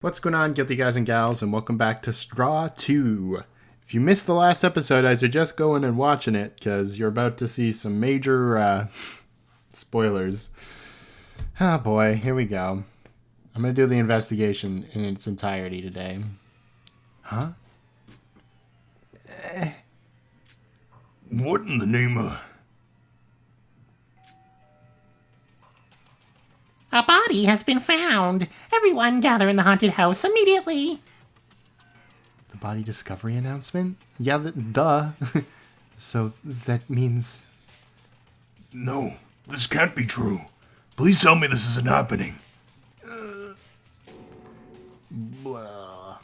What's going on, guilty guys and gals, and welcome back to Straw 2. If you missed the last episode, I suggest going and watching it, because you're about to see some major, spoilers. Oh boy, here we go. I'm going to do the investigation in its entirety today. Huh? What in the name of... A body has been found. Everyone gather in the haunted house immediately. The body discovery announcement? Yeah, duh. So that means... No, this can't be true. Please tell me this isn't happening. Blah.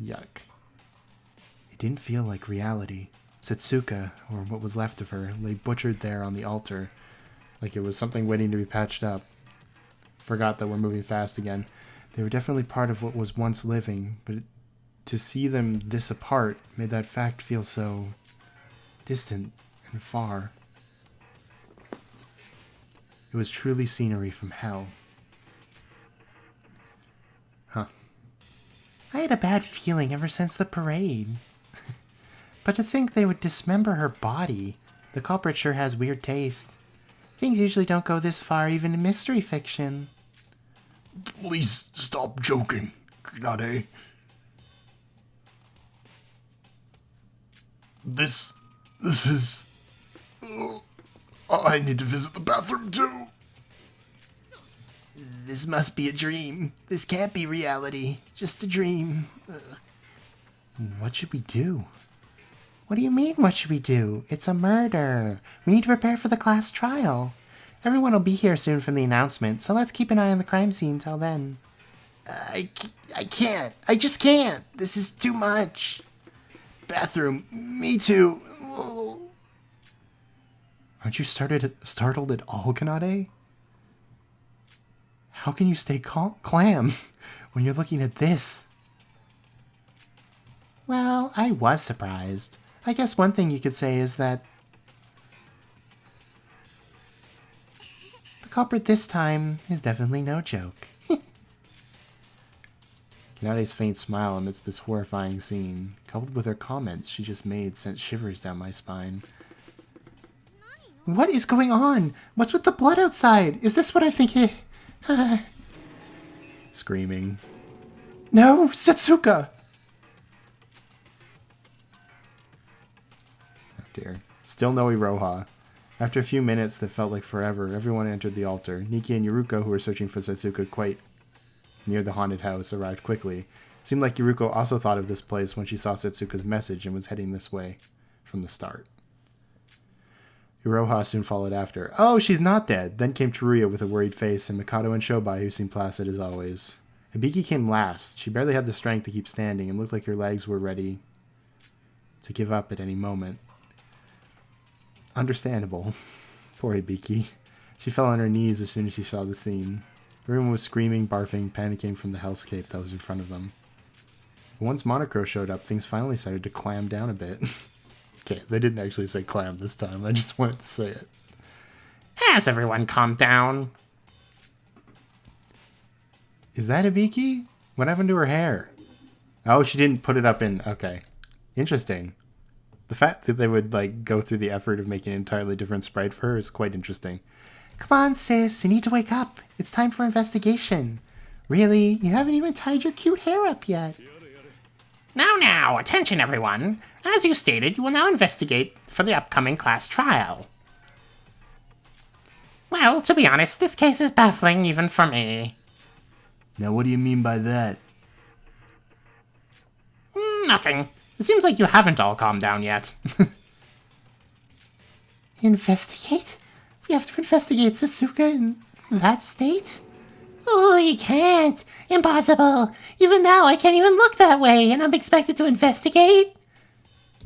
Yuck. It didn't feel like reality. Setsuka, or what was left of her, lay butchered there on the altar, like it was something waiting to be patched up. Forgot that we're moving fast again. They were definitely part of what was once living, but to see them this apart made that fact feel so distant and far. It was truly scenery from hell. Huh. I had a bad feeling ever since the parade. But to think they would dismember her body, the culprit sure has weird taste. Things usually don't go this far, even in mystery fiction. Please stop joking, Kunade. This is... I need to visit the bathroom too. This must be a dream. This can't be reality. Just a dream. What should we do? What do you mean, what should we do? It's a murder. We need to prepare for the class trial. Everyone will be here soon from the announcement, so let's keep an eye on the crime scene till then. I can't. I just can't. This is too much. Bathroom. Me too. Aren't you startled at all, Kanade? How can you stay clam when you're looking at this? Well, I was surprised. I guess one thing you could say is that the culprit this time is definitely no joke. Kanade's faint smile amidst this horrifying scene, coupled with her comments she just made, sent shivers down my spine. What is going on? What's with the blood outside? Is this what I think it... Screaming. No, Setsuka! Oh dear. Still no Iroha. After a few minutes that felt like forever, everyone entered the altar. Niki and Yuruko, who were searching for Setsuka quite near the haunted house, arrived quickly. It seemed like Yuruko also thought of this place when she saw Setsuka's message and was heading this way from the start. Iroha soon followed after. Oh, she's not dead! Then came Teruya with a worried face, and Mikado and Shobai, who seemed placid as always. Hibiki came last. She barely had the strength to keep standing and looked like her legs were ready to give up at any moment. Understandable. Poor Hibiki. She fell on her knees as soon as she saw the scene. Everyone was screaming, barfing, panicking from the hellscape that was in front of them. But once Monocro showed up, things finally started to clam down a bit. Okay, they didn't actually say clam this time. I just wanted to say it. Has everyone calmed down? Is that Hibiki? What happened to her hair? Oh, she didn't put it up in... Okay. Interesting. The fact that they would, like, go through the effort of making an entirely different sprite for her is quite interesting. Come on, sis. You need to wake up. It's time for investigation. Really? You haven't even tied your cute hair up yet. Now, attention everyone. As you stated, you will now investigate for the upcoming class trial. Well, to be honest, this case is baffling even for me. Now what do you mean by that? Nothing. It seems like you haven't all calmed down yet. Investigate? We have to investigate Setsuka in that state? Oh, you can't. Impossible. Even now, I can't even look that way, and I'm expected to investigate.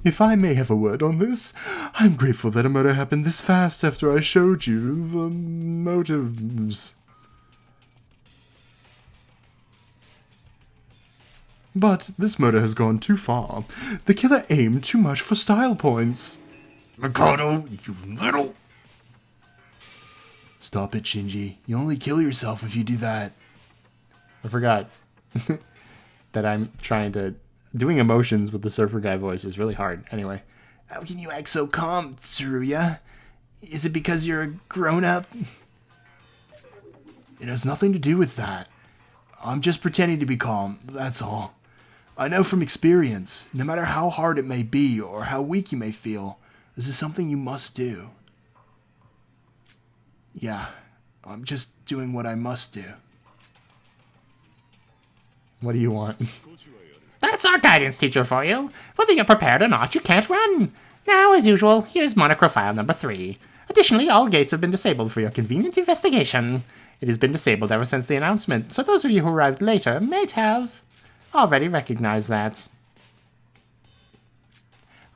If I may have a word on this, I'm grateful that a murder happened this fast after I showed you the motives. But this murder has gone too far. The killer aimed too much for style points. Mikado, you little... Stop it, Shinji. You only kill yourself if you do that. I forgot that I'm trying to... Doing emotions with the surfer guy voice is really hard. Anyway. How can you act so calm, Tsuruya? Is it because you're a grown-up? It has nothing to do with that. I'm just pretending to be calm, that's all. I know from experience, no matter how hard it may be or how weak you may feel, this is something you must do. Yeah, I'm just doing what I must do. What do you want? That's our guidance teacher for you. Whether you're prepared or not, you can't run. Now, as usual, here's Monorail file number 3. Additionally, all gates have been disabled for your convenient investigation. It has been disabled ever since the announcement, so those of you who arrived later may have already recognized that.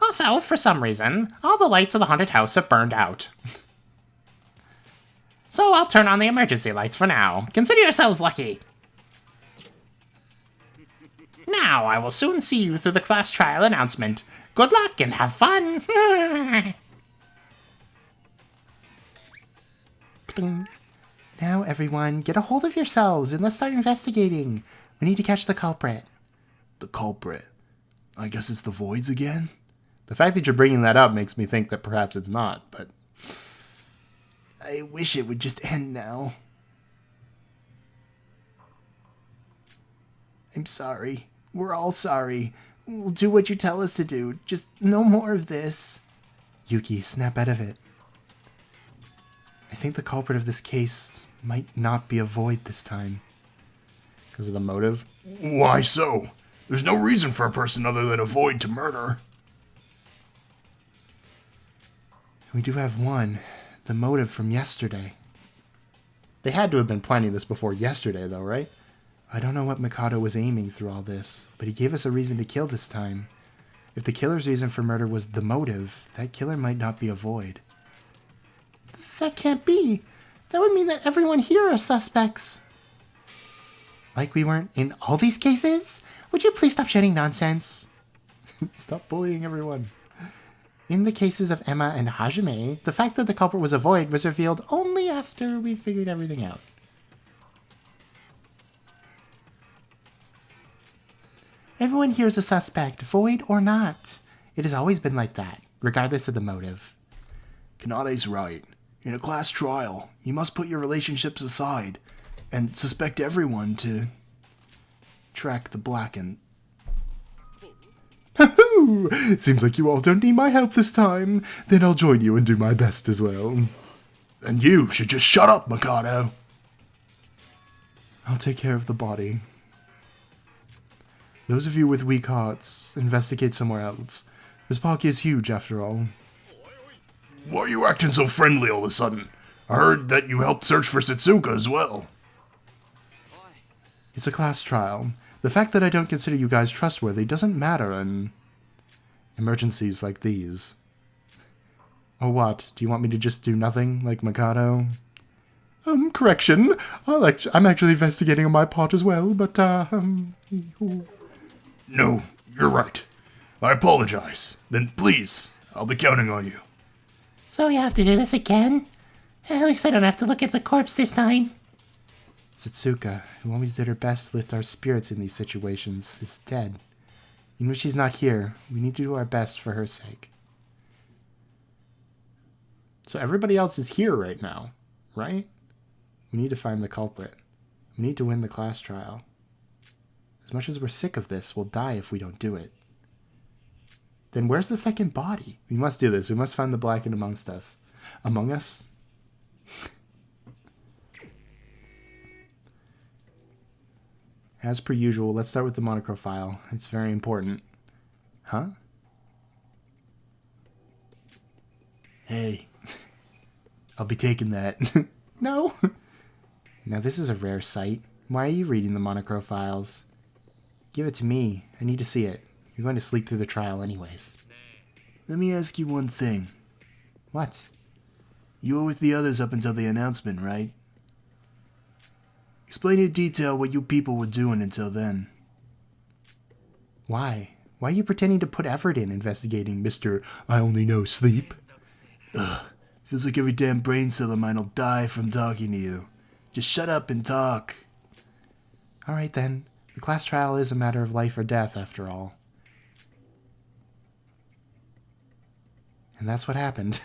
Also, for some reason, all the lights of the haunted house have burned out. So I'll turn on the emergency lights for now. Consider yourselves lucky. Now, I will soon see you through the class trial announcement. Good luck and have fun! Now, everyone, get a hold of yourselves and let's start investigating. We need to catch the culprit. The culprit? I guess it's the voids again? The fact that you're bringing that up makes me think that perhaps it's not, but... I wish it would just end now. I'm sorry. We're all sorry. We'll do what you tell us to do. Just no more of this. Yuki, snap out of it. I think the culprit of this case might not be a void this time. Because of the motive? Why so? There's no reason for a person other than a void to murder. We do have one. The motive from yesterday. They had to have been planning this before yesterday, though, right? I don't know what Mikado was aiming through all this, but he gave us a reason to kill this time. If the killer's reason for murder was the motive, that killer might not be a void. That can't be. That would mean that everyone here are suspects. Like we weren't in all these cases? Would you please stop shouting nonsense? Stop bullying everyone. In the cases of Emma and Hajime, the fact that the culprit was a void was revealed only after we figured everything out. Everyone here is a suspect, void or not. It has always been like that, regardless of the motive. Kanade's right. In a class trial, you must put your relationships aside and suspect everyone to track the blackened. Seems like you all don't need my help this time. Then I'll join you and do my best as well. And you should just shut up, Mikado. I'll take care of the body. Those of you with weak hearts, investigate somewhere else. This park is huge, after all. Why are you acting so friendly all of a sudden? I heard that you helped search for Setsuka as well. It's a class trial. The fact that I don't consider you guys trustworthy doesn't matter in emergencies like these. Or what? Do you want me to just do nothing, like Mikado? Correction. I'm actually investigating on my part as well, but, No, you're right. I apologize. Then please, I'll be counting on you. So we have to do this again? At least I don't have to look at the corpse this time. Setsuka, who always did her best to lift our spirits in these situations, is dead. Even if she's not here, we need to do our best for her sake. So everybody else is here right now, right? We need to find the culprit. We need to win the class trial. As much as we're sick of this, we'll die if we don't do it. Then where's the second body? We must do this. We must find the blackened amongst us. Among us? As per usual, let's start with the Monorail file. It's very important. Huh? Hey. I'll be taking that. No. Now this is a rare sight. Why are you reading the Monorail files? Give it to me. I need to see it. You're going to sleep through the trial anyways. Let me ask you one thing. What? You were with the others up until the announcement, right? Explain in detail what you people were doing until then. Why? Why are you pretending to put effort in investigating, Mr. I only know sleep? Ugh. Feels like every damn brain cell of mine will die from talking to you. Just shut up and talk. All right, then. The class trial is a matter of life or death, after all. And that's what happened.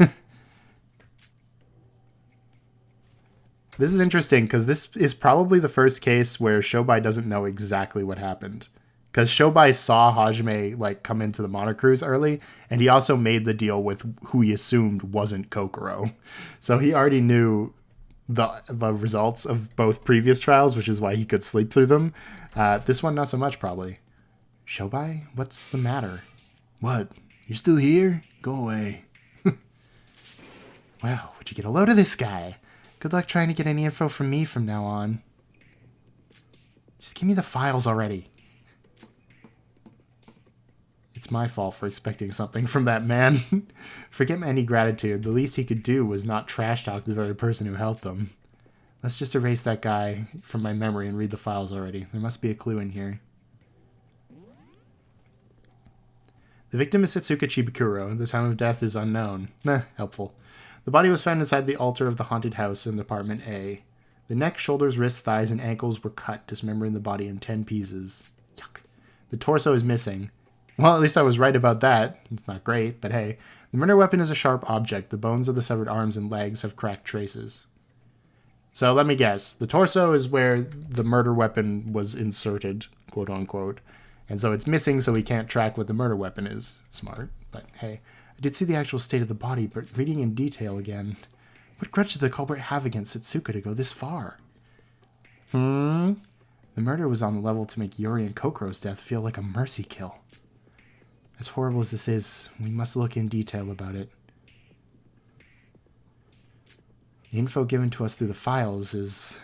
This is interesting, because this is probably the first case where Shobai doesn't know exactly what happened. Because Shobai saw Hajime, like, come into the monocruise early, and he also made the deal with who he assumed wasn't Kokoro. So he already knew the results of both previous trials, which is why he could sleep through them. This one, not so much, probably. Shobai? What's the matter? What? You're still here? Go away. Wow, would you get a load of this guy? Good luck trying to get any info from me from now on. Just give me the files already. It's my fault for expecting something from that man. Forget any gratitude. The least he could do was not trash talk the very person who helped him. Let's just erase that guy from my memory and read the files already. There must be a clue in here. The victim is Setsuka Chibukuro. The time of death is unknown. Helpful. The body was found inside the altar of the haunted house in apartment A. The neck, shoulders, wrists, thighs, and ankles were cut, dismembering the body in 10 pieces. Yuck. The torso is missing. Well, at least I was right about that. It's not great, but hey. The murder weapon is a sharp object. The bones of the severed arms and legs have cracked traces. So let me guess. The torso is where the murder weapon was inserted, quote unquote. And so it's missing, so we can't track what the murder weapon is. Smart, but hey. I did see the actual state of the body, but reading in detail again. What grudge did the culprit have against Setsuka to go this far? The murder was on the level to make Yuri and Kokoro's death feel like a mercy kill. As horrible as this is, we must look in detail about it. The info given to us through the files is...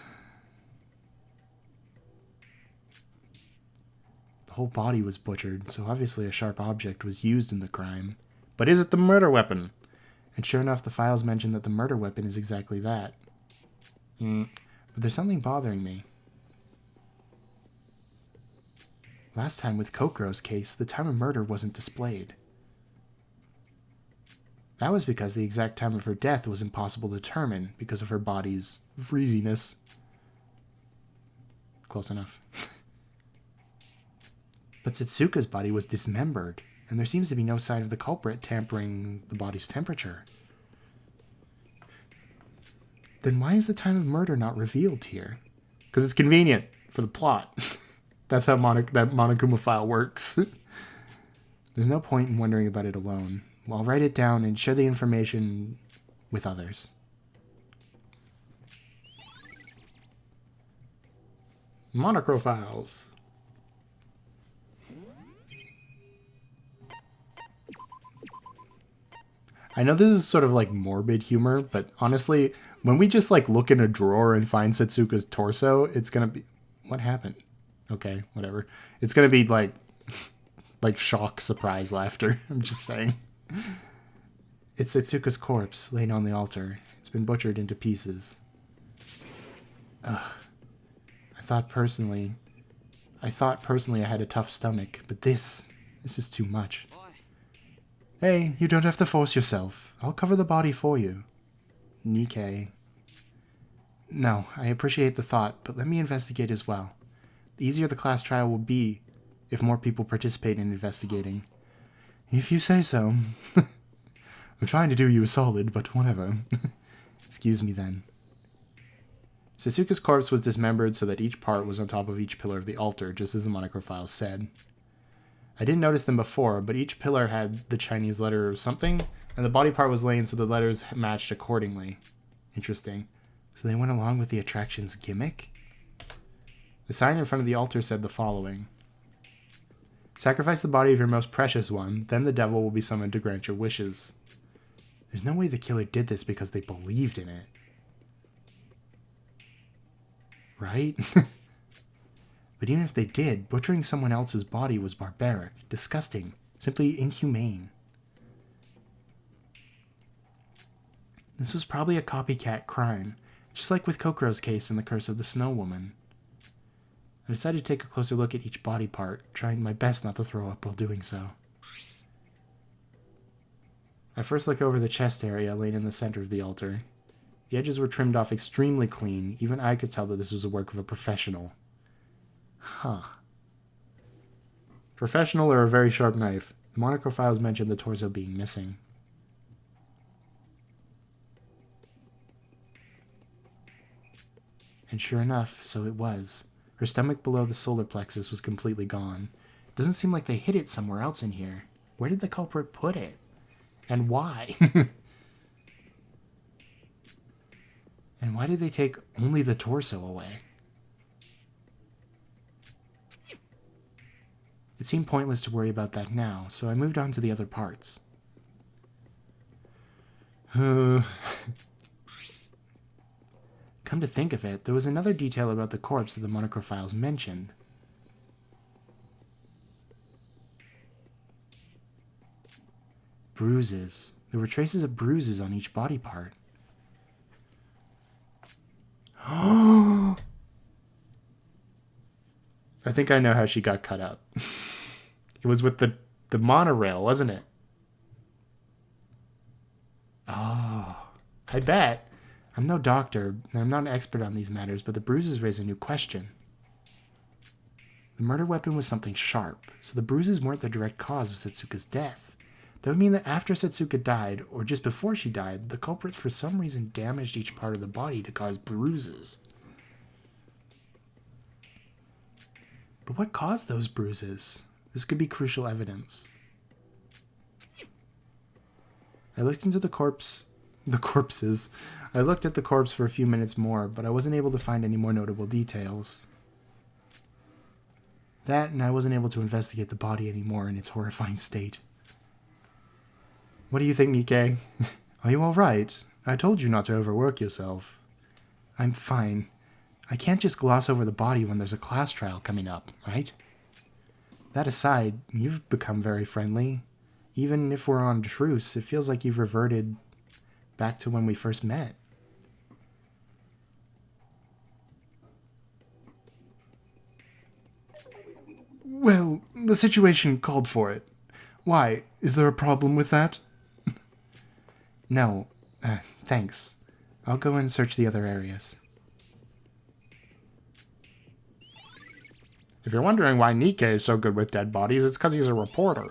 The whole body was butchered, so obviously a sharp object was used in the crime. But is it the murder weapon? And sure enough, the files mention that the murder weapon is exactly that. But there's something bothering me. Last time with Kokoro's case, the time of murder wasn't displayed. That was because the exact time of her death was impossible to determine because of her body's freeziness. Close enough. But Setsuka's body was dismembered, and there seems to be no sign of the culprit tampering the body's temperature. Then why is the time of murder not revealed here? Because it's convenient for the plot. That's how that Monokuma file works. There's no point in wondering about it alone. I'll write it down and share the information with others. Monocro files. I know this is sort of like morbid humor, but honestly, when we just like look in a drawer and find Setsuka's torso, it's gonna be... What happened? Okay, whatever. It's gonna be like shock, surprise, laughter. I'm just saying. It's Setsuka's corpse laying on the altar. It's been butchered into pieces. Ugh. I thought personally I had a tough stomach, but this is too much. Hey, you don't have to force yourself. I'll cover the body for you. Nikkei. No, I appreciate the thought, but let me investigate as well. The easier the class trial will be if more people participate in investigating. If you say so. I'm trying to do you a solid, but whatever. Excuse me then. Setsuka's corpse was dismembered so that each part was on top of each pillar of the altar, just as the Monocro files said. I didn't notice them before, but each pillar had the Chinese letter or something, and the body part was laying so the letters matched accordingly. Interesting. So they went along with the attraction's gimmick? The sign in front of the altar said the following. Sacrifice the body of your most precious one, then the devil will be summoned to grant your wishes. There's no way the killer did this because they believed in it. Right? But even if they did, butchering someone else's body was barbaric, disgusting, simply inhumane. This was probably a copycat crime, just like with Kokoro's case in The Curse of the Snow Woman. I decided to take a closer look at each body part, trying my best not to throw up while doing so. I first looked over the chest area laying in the center of the altar. The edges were trimmed off extremely clean. Even I could tell that this was the work of a professional. Huh. Professional or a very sharp knife? The Monocle files mentioned the torso being missing. And sure enough, so it was. Her stomach below the solar plexus was completely gone. It doesn't seem like they hid it somewhere else in here. Where did the culprit put it? And why? And why did they take only the torso away? It seemed pointless to worry about that now, so I moved on to the other parts. Come to think of it, there was another detail about the corpse that the Monocle files mentioned. Bruises. There were traces of bruises on each body part. I think I know how she got cut up. It was with the monorail, wasn't it? Oh, I bet. I'm no doctor, and I'm not an expert on these matters, but the bruises raise a new question. The murder weapon was something sharp, so the bruises weren't the direct cause of Setsuka's death. That would mean that after Setsuka died, or just before she died, the culprit for some reason damaged each part of the body to cause bruises. But what caused those bruises? This could be crucial evidence. I looked into the corpses. I looked at the corpse for a few minutes more, but I wasn't able to find any more notable details. That, and I wasn't able to investigate the body anymore in its horrifying state. What do you think, Nikkei? Are you alright? I told you not to overwork yourself. I'm fine. I can't just gloss over the body when there's a class trial coming up, right? That aside, you've become very friendly. Even if we're on truce, it feels like you've reverted back to when we first met. Well, the situation called for it. Why? Is there a problem with that? No. Thanks. I'll go and search the other areas. If you're wondering why Nikkei is so good with dead bodies, it's because he's a reporter.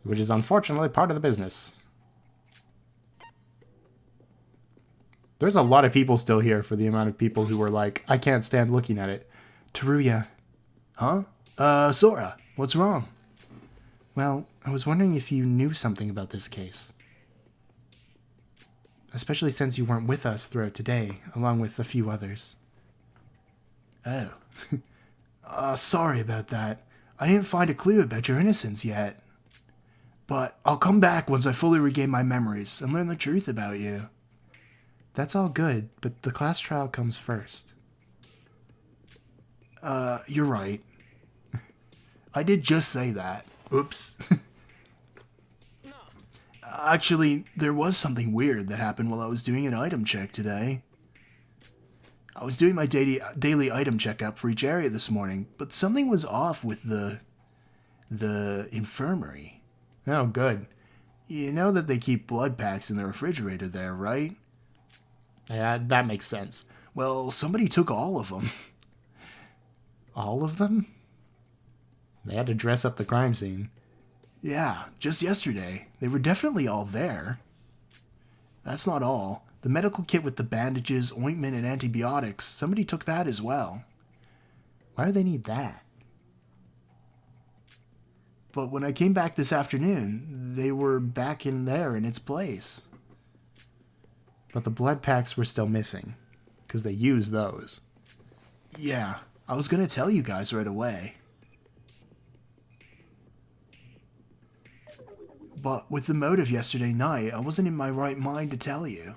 Which is unfortunately part of the business. There's a lot of people still here for the amount of people who were like, I can't stand looking at it. Teruya. Huh? Sora, what's wrong? Well, I was wondering if you knew something about this case. Especially since you weren't with us throughout today, along with a few others. Oh. Sorry about that. I didn't find a clue about your innocence yet. But I'll come back once I fully regain my memories and learn the truth about you. That's all good, but the class trial comes first. You're right. I did just say that. Oops. Actually, there was something weird that happened while I was doing an item check today. I was doing my daily item checkup for each area this morning, but something was off with the infirmary. Oh, good. You know that they keep blood packs in the refrigerator there, right? Yeah, that makes sense. Well, somebody took all of them. All of them? They had to dress up the crime scene. Yeah, just yesterday. They were definitely all there. That's not all. The medical kit with the bandages, ointment, and antibiotics, somebody took that as well. Why do they need that? But when I came back this afternoon, they were back in there in its place. But the blood packs were still missing, because they used those. Yeah, I was going to tell you guys right away. But with the motive yesterday night, I wasn't in my right mind to tell you.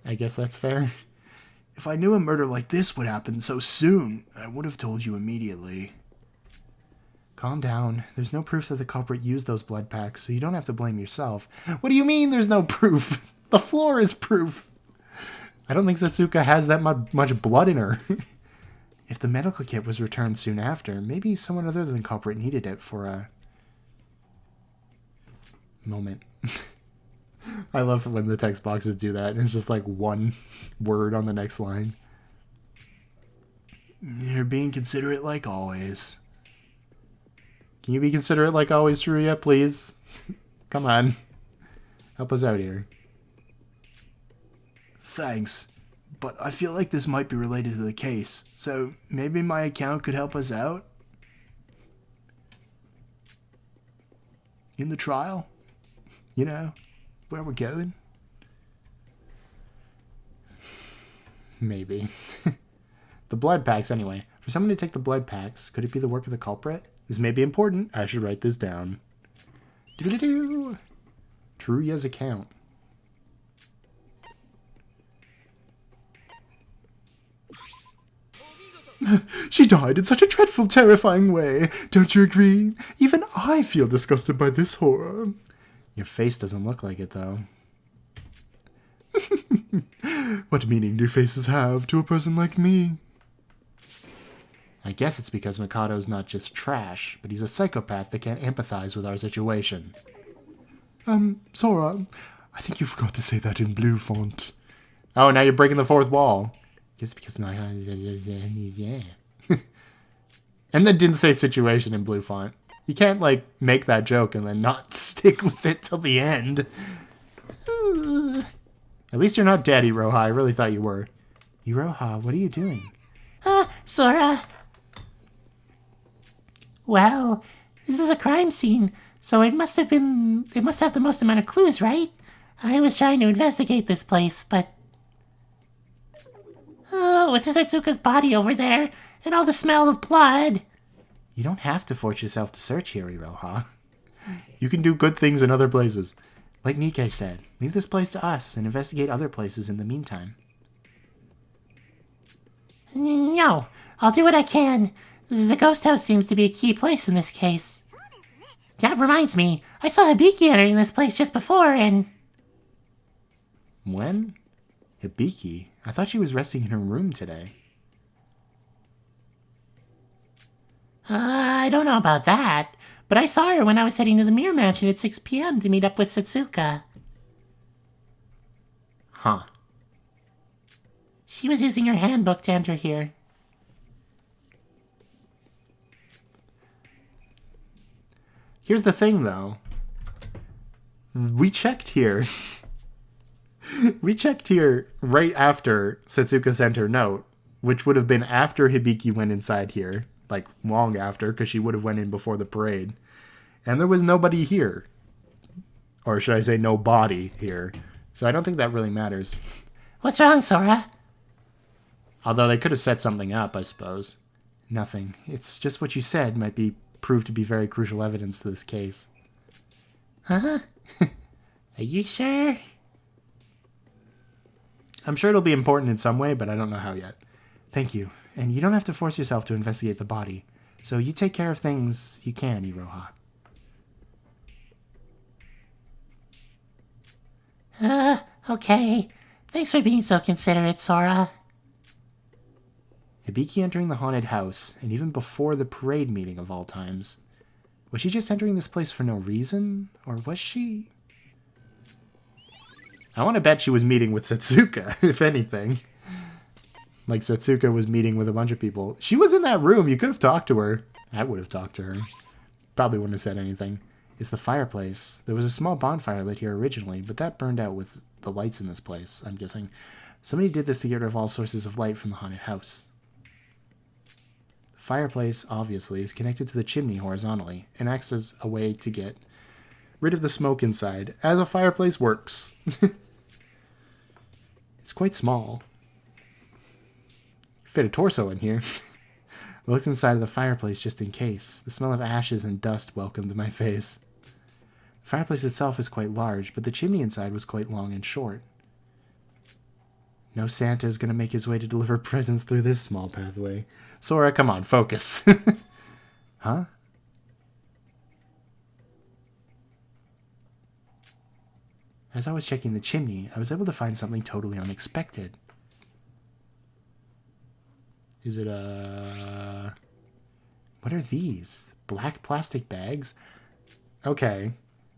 I guess that's fair. If I knew a murder like this would happen so soon, I would have told you immediately. Calm down. There's no proof that the culprit used those blood packs, so you don't have to blame yourself. What do you mean there's no proof? The floor is proof. I don't think Setsuka has that much blood in her. If the medical kit was returned soon after, maybe someone other than the culprit needed it for a moment. I love when the text boxes do that. It's just like one word on the next line. You're being considerate like always. Can you be considerate like always, Truya, please? Come on. Help us out here. Thanks, but I feel like this might be related to the case, so maybe my account could help us out? In the trial? You know, where we're going? Maybe. The blood packs, anyway. For someone to take the blood packs, could it be the work of the culprit? This may be important. I should write this down. Doo-doo-doo. Truya's account. She died in such a dreadful, terrifying way. Don't you agree? Even I feel disgusted by this horror. Your face doesn't look like it, though. What meaning do faces have to a person like me? I guess it's because Mikado's not just trash, but he's a psychopath that can't empathize with our situation. Sora, I think you forgot to say that in blue font. Oh, now you're breaking the fourth wall. Just because my... yeah. And then didn't say situation in blue font. You can't, like, make that joke and then not stick with it till the end. At least you're not dead, Iroha. I really thought you were. Iroha, what are you doing? Sora. Well, this is a crime scene, so it must have the most amount of clues, right? I was trying to investigate this place, but... Oh, with Setsuka's body over there, and all the smell of blood. You don't have to force yourself to search here, Iroha. You can do good things in other places. Like Nikke said, leave this place to us and investigate other places in the meantime. No, I'll do what I can. The ghost house seems to be a key place in this case. That reminds me, I saw Hibiki entering this place just before, and... When? Hibiki? I thought she was resting in her room today. I don't know about that, but I saw her when I was heading to the Mirror Mansion at 6 p.m. to meet up with Setsuka. Huh. She was using her handbook to enter here. Here's the thing, though. We checked here. We checked here right after Setsuka sent her note, which would have been after Hibiki went inside here. Like, long after, because she would have went in before the parade. And there was nobody here. Or should I say no body here. So I don't think that really matters. What's wrong, Sora? Although they could have set something up, I suppose. Nothing. It's just what you said might be proved to be very crucial evidence to this case. Huh? Are you sure? I'm sure it'll be important in some way, but I don't know how yet. Thank you. And you don't have to force yourself to investigate the body. So you take care of things you can, Iroha. Okay. Thanks for being so considerate, Sora. Hibiki entering the haunted house, and even before the parade meeting of all times. Was she just entering this place for no reason? Or was she... I want to bet she was meeting with Setsuka, if anything. Like Setsuka was meeting with a bunch of people. She was in that room. You could have talked to her. I would have talked to her. Probably wouldn't have said anything. It's the fireplace. There was a small bonfire lit here originally, but that burned out with the lights in this place, I'm guessing. Somebody did this to get rid of all sources of light from the haunted house. The fireplace, obviously, is connected to the chimney horizontally and acts as a way to get rid of the smoke inside, as a fireplace works. It's quite small. Fit a torso in here. I looked inside of the fireplace just in case. The smell of ashes and dust welcomed my face. The fireplace itself is quite large, but the chimney inside was quite long and short. No Santa is going to make his way to deliver presents through this small pathway. Sora, come on, focus. Huh? As I was checking the chimney, I was able to find something totally unexpected. Is it a... What are these? Black plastic bags? Okay.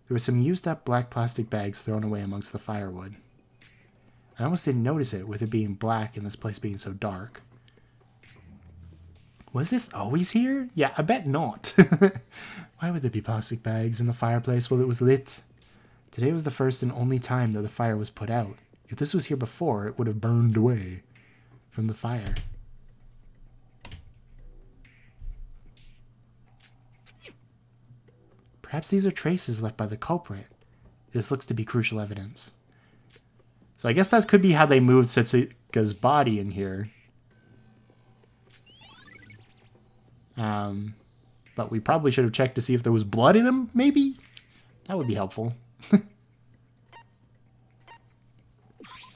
There were some used up black plastic bags thrown away amongst the firewood. I almost didn't notice it with it being black and this place being so dark. Was this always here? Yeah, I bet not. Why would there be plastic bags in the fireplace while it was lit? Today was the first and only time that the fire was put out. If this was here before, it would have burned away from the fire. Perhaps these are traces left by the culprit. This looks to be crucial evidence. So I guess that could be how they moved Setsuka's body in here. But we probably should have checked to see if there was blood in him, maybe? That would be helpful.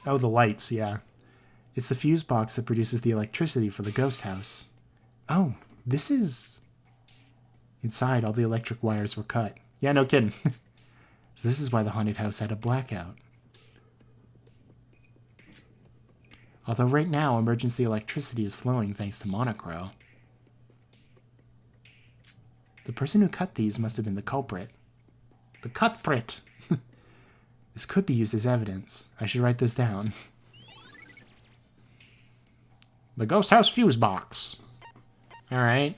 Oh, the lights, yeah. It's the fuse box that produces the electricity for the ghost house. Oh, this is... Inside, all the electric wires were cut. Yeah, no kidding. So this is why the haunted house had a blackout. Although right now, emergency electricity is flowing thanks to Monorail. The person who cut these must have been the culprit. The culprit! This could be used as evidence. I should write this down. The ghost house fuse box. Alright.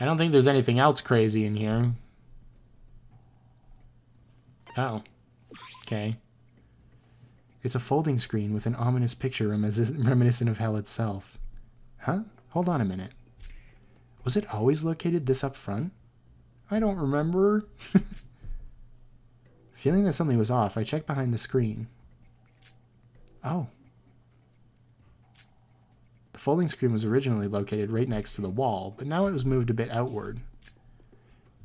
I don't think there's anything else crazy in here. Oh. Okay. It's a folding screen with an ominous picture reminiscent of hell itself. Huh? Hold on a minute. Was it always located this up front? I don't remember. Feeling that something was off, I checked behind the screen. Oh. The folding screen was originally located right next to the wall, but now it was moved a bit outward.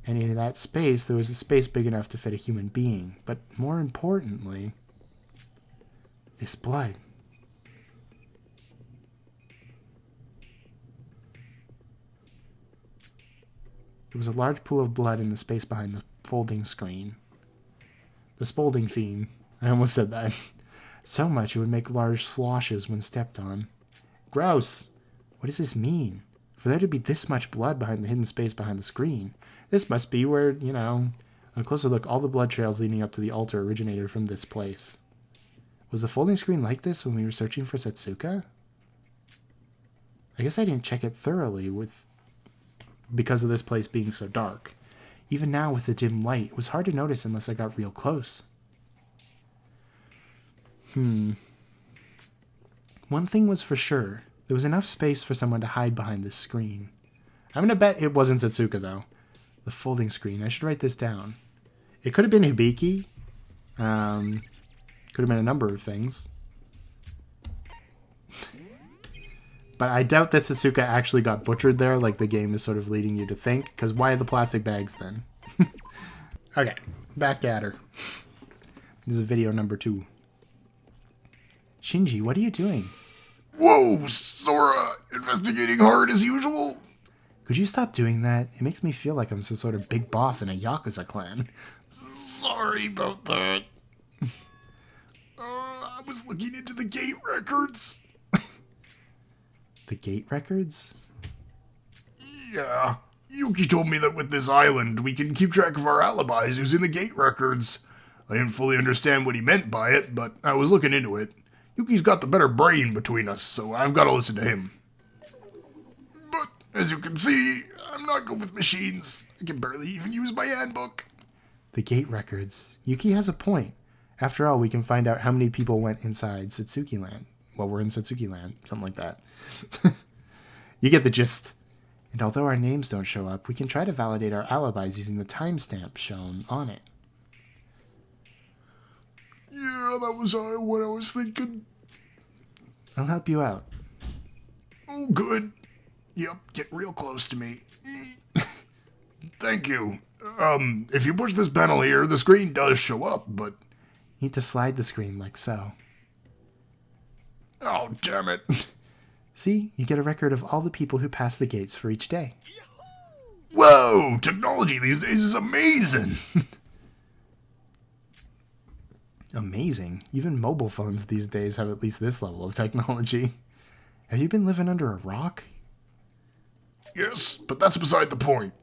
And in that space, there was a space big enough to fit a human being. But more importantly, this blood. There was a large pool of blood in the space behind the folding screen. The Spalding theme. I almost said that. So much it would make large sloshes when stepped on. Gross! What does this mean? For there to be this much blood behind the hidden space behind the screen, this must be where, you know, on a closer look, all the blood trails leading up to the altar originated from this place. Was the folding screen like this when we were searching for Setsuka? I guess I didn't check it thoroughly because of this place being so dark. Even now with the dim light, it was hard to notice unless I got real close. One thing was for sure. There was enough space for someone to hide behind this screen. I'm going to bet it wasn't Setsuka, though. The folding screen. I should write this down. It could have been Hibiki. Could have been a number of things. But I doubt that Setsuka actually got butchered there, like the game is sort of leading you to think. Because why the plastic bags, then? Okay, back at her. This is video number 2. Shinji, what are you doing? Whoa, Sora! Investigating hard as usual? Could you stop doing that? It makes me feel like I'm some sort of big boss in a Yakuza clan. Sorry about that. I was looking into the gate records. The gate records? Yeah. Yuki told me that with this island, we can keep track of our alibis using the gate records. I didn't fully understand what he meant by it, but I was looking into it. Yuki's got the better brain between us, so I've got to listen to him. But, as you can see, I'm not good with machines. I can barely even use my handbook. The gate records. Yuki has a point. After all, we can find out how many people went inside Satsuki Land. Well, we're in Satsuki Land. Something like that. You get the gist. And although our names don't show up, we can try to validate our alibis using the timestamp shown on it. Yeah, that was what I was thinking. I'll help you out. Oh, good. Yep, get real close to me. Thank you. If you push this panel here, the screen does show up, but... Need to slide the screen like so. Oh, damn it. See, you get a record of all the people who pass the gates for each day. Whoa, technology these days is amazing. Amazing. Even mobile phones these days have at least this level of technology. Have you been living under a rock? Yes, but that's beside the point.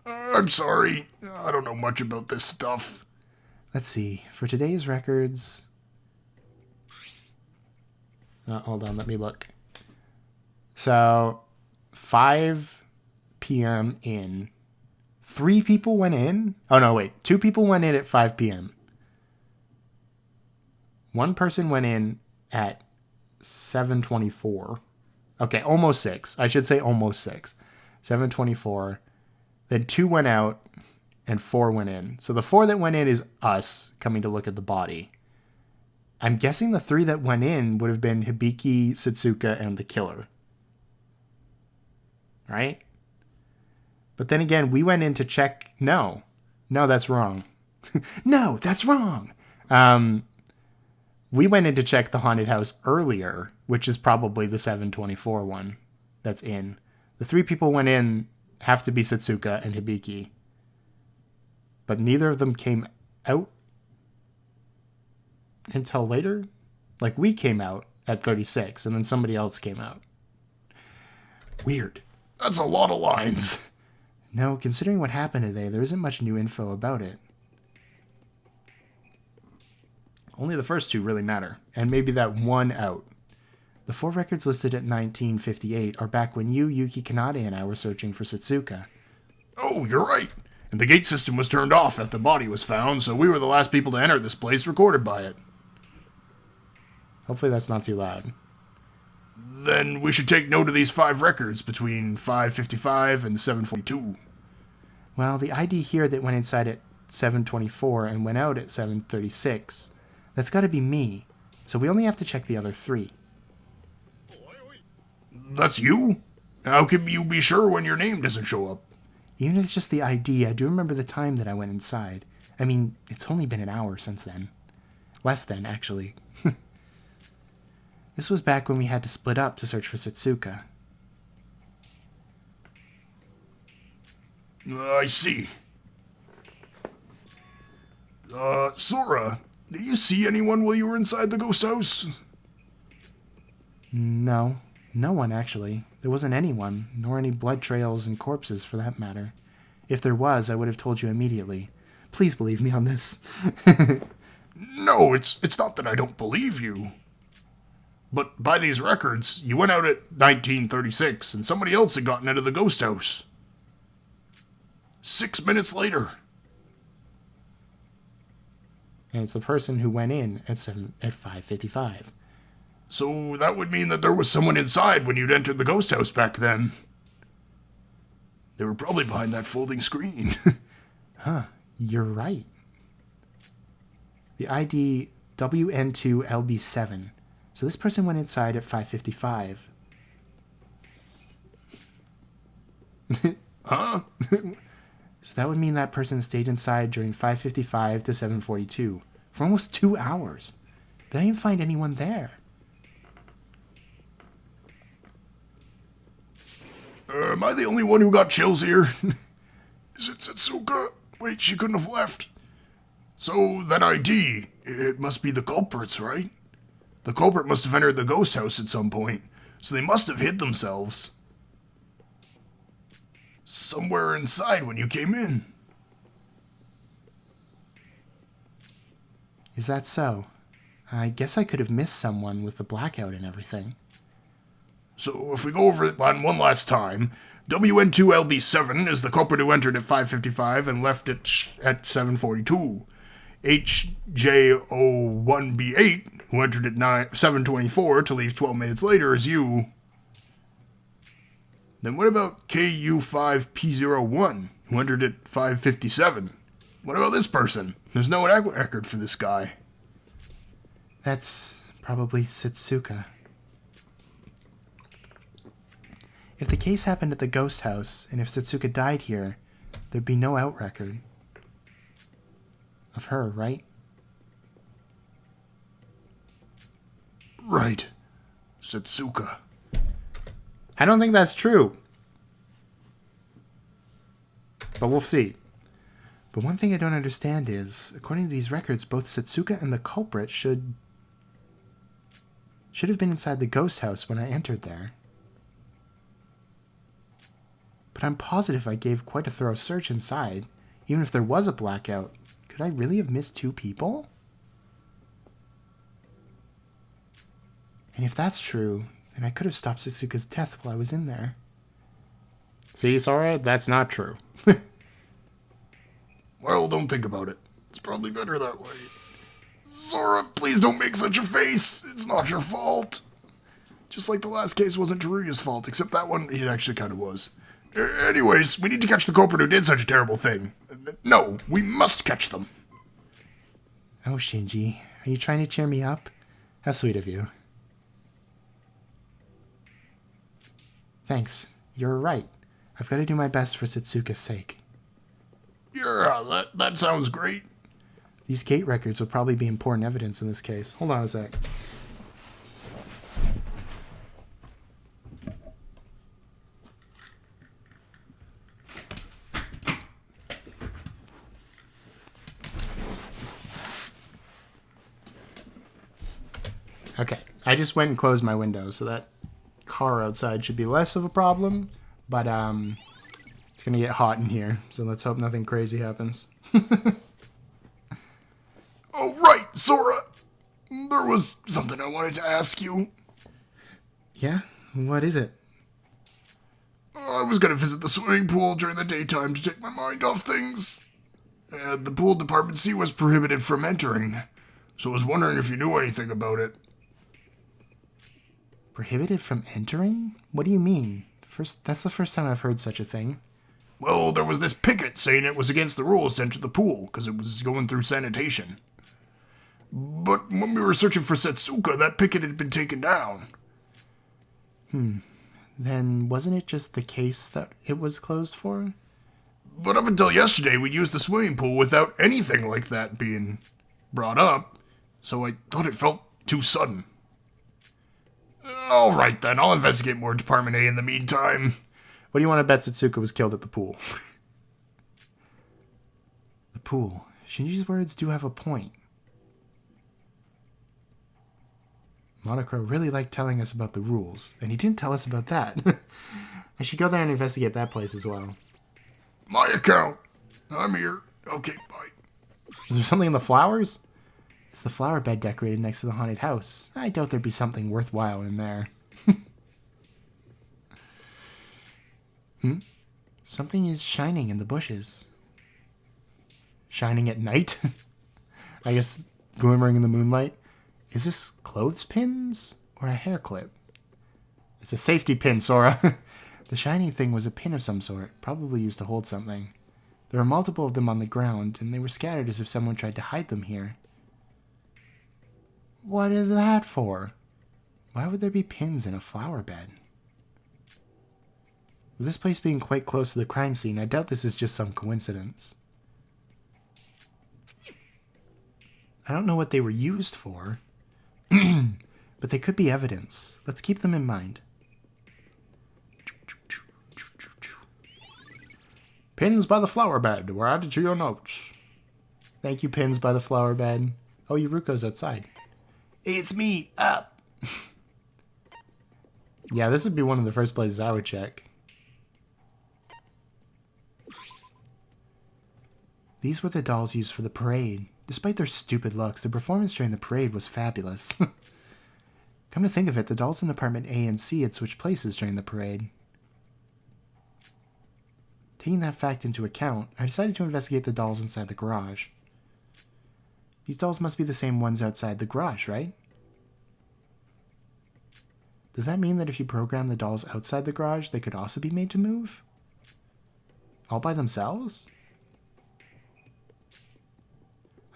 I'm sorry. I don't know much about this stuff. Let's see. For today's records... hold on, let me look. So, 5 p.m. in. 3 people went in? Oh, no, wait. 2 people went in at 5 p.m. One person went in at 7:24. Okay, almost 6. I should say almost 6. 7:24. Then 2 went out and 4 went in. So the 4 that went in is us coming to look at the body. I'm guessing the 3 that went in would have been Hibiki, Setsuka, and the killer. Right? But then again, we went in to check. No, that's wrong. No, that's wrong. We went in to check the haunted house earlier, which is probably the 7:24 one that's in. The 3 people went in have to be Setsuka and Hibiki. But neither of them came out until later. Like, we came out at 36, and then somebody else came out. Weird. That's a lot of lines. No, considering what happened today, there isn't much new info about it. Only the first 2 really matter, and maybe that one out. The 4 records listed at 1958 are back when you, Yuki Kanade, and I were searching for Setsuka. Oh, you're right. And the gate system was turned off after the body was found, so we were the last people to enter this place recorded by it. Hopefully that's not too loud. Then we should take note of these 5 records between 5:55 and 7:42. Well, the ID here that went inside at 7:24 and went out at 7:36, that's got to be me. So we only have to check the other 3. That's you? How can you be sure when your name doesn't show up? Even if it's just the ID, I do remember the time that I went inside. I mean, it's only been an hour since then. Less than, actually. This was back when we had to split up to search for Setsuka. I see. Sora, did you see anyone while you were inside the ghost house? No one, actually. There wasn't anyone, nor any blood trails and corpses, for that matter. If there was, I would have told you immediately. Please believe me on this. No, it's not that I don't believe you. But by these records, you went out at 1936, and somebody else had gotten into the ghost house. 6 minutes later. And it's the person who went in at 5:55. So that would mean that there was someone inside when you'd entered the ghost house back then. They were probably behind that folding screen. Huh, you're right. The ID WN2LB7. So this person went inside at 5:55. Huh? So that would mean that person stayed inside during 5:55 to 7:42 for almost 2 hours. But I didn't find anyone there. Am I the only one who got chills here? Is it Setsuka? Wait, she couldn't have left. So, that ID, it must be the culprits, right? The culprit must have entered the ghost house at some point, so they must have hid themselves somewhere inside when you came in. Is that so? I guess I could have missed someone with the blackout and everything. So, if we go over it one last time, WN2LB7 is the culprit who entered at 5:55 and left at 7:42. HJ01B8, who entered at 7:24 to leave 12 minutes later, is you. Then what about KU5P01, who entered at 5:57? What about this person? There's no record for this guy. That's probably Setsuka. If the case happened at the ghost house, and if Setsuka died here, there'd be no out record of her, right? Right. Setsuka. I don't think that's true. But we'll see. But one thing I don't understand is, according to these records, both Setsuka and the culprit should have been inside the ghost house when I entered there. But I'm positive I gave quite a thorough search inside. Even if there was a blackout, could I really have missed 2 people? And if that's true, then I could have stopped Setsuka's death while I was in there. See, Sora, that's not true. Well, don't think about it. It's probably better that way. Sora, please don't make such a face. It's not your fault. Just like the last case wasn't Teruya's fault, except that one, it actually kind of was. Anyways, we need to catch the culprit who did such a terrible thing. No, we must catch them. Oh, Shinji, are you trying to cheer me up? How sweet of you. Thanks. You're right. I've got to do my best for Setsuka's sake. Yeah, that sounds great. These gate records would probably be important evidence in this case. Hold on a sec. Okay, I just went and closed my window, so that car outside should be less of a problem, but it's gonna get hot in here, so let's hope nothing crazy happens. Oh, right, Sora. There was something I wanted to ask you. Yeah? What is it? I was gonna visit the swimming pool during the daytime to take my mind off things. And the pool Department C was prohibited from entering, so I was wondering if you knew anything about it. Prohibited from entering? What do you mean? That's the first time I've heard such a thing. Well, there was this picket saying it was against the rules to enter the pool because it was going through sanitation. But when we were searching for Setsuka, that picket had been taken down. Then wasn't it just the case that it was closed for? But up until yesterday, we'd used the swimming pool without anything like that being brought up, so I thought it felt too sudden. All right, then. I'll investigate more Department A in the meantime. What do you want to bet Setsuka was killed at the pool? The pool. Shinji's words do have a point. Monocro really liked telling us about the rules, and he didn't tell us about that. I should go there and investigate that place as well. My account. I'm here. Okay, bye. Is there something in the flowers? It's the flower bed decorated next to the haunted house. I doubt there'd be something worthwhile in there. Something is shining in the bushes. Shining at night? I guess glimmering in the moonlight. Is this clothespins or a hair clip? It's a safety pin, Sora. The shiny thing was a pin of some sort, probably used to hold something. There were multiple of them on the ground, and they were scattered as if someone tried to hide them here. What is that for? Why would there be pins in a flower bed? With this place being quite close to the crime scene, I doubt this is just some coincidence. I don't know what they were used for, but they could be evidence. Let's keep them in mind. Pins by the flower bed were added to your notes. Thank you, pins by the flower bed. Oh, Yuruko's outside. It's me, up. Yeah, this would be one of the first places I would check. These were the dolls used for the parade. Despite their stupid looks, their performance during the parade was fabulous. Come to think of it, the dolls in Department A and C had switched places during the parade. Taking that fact into account, I decided to investigate the dolls inside the garage. These dolls must be the same ones outside the garage, right? Does that mean that if you program the dolls outside the garage, they could also be made to move? All by themselves?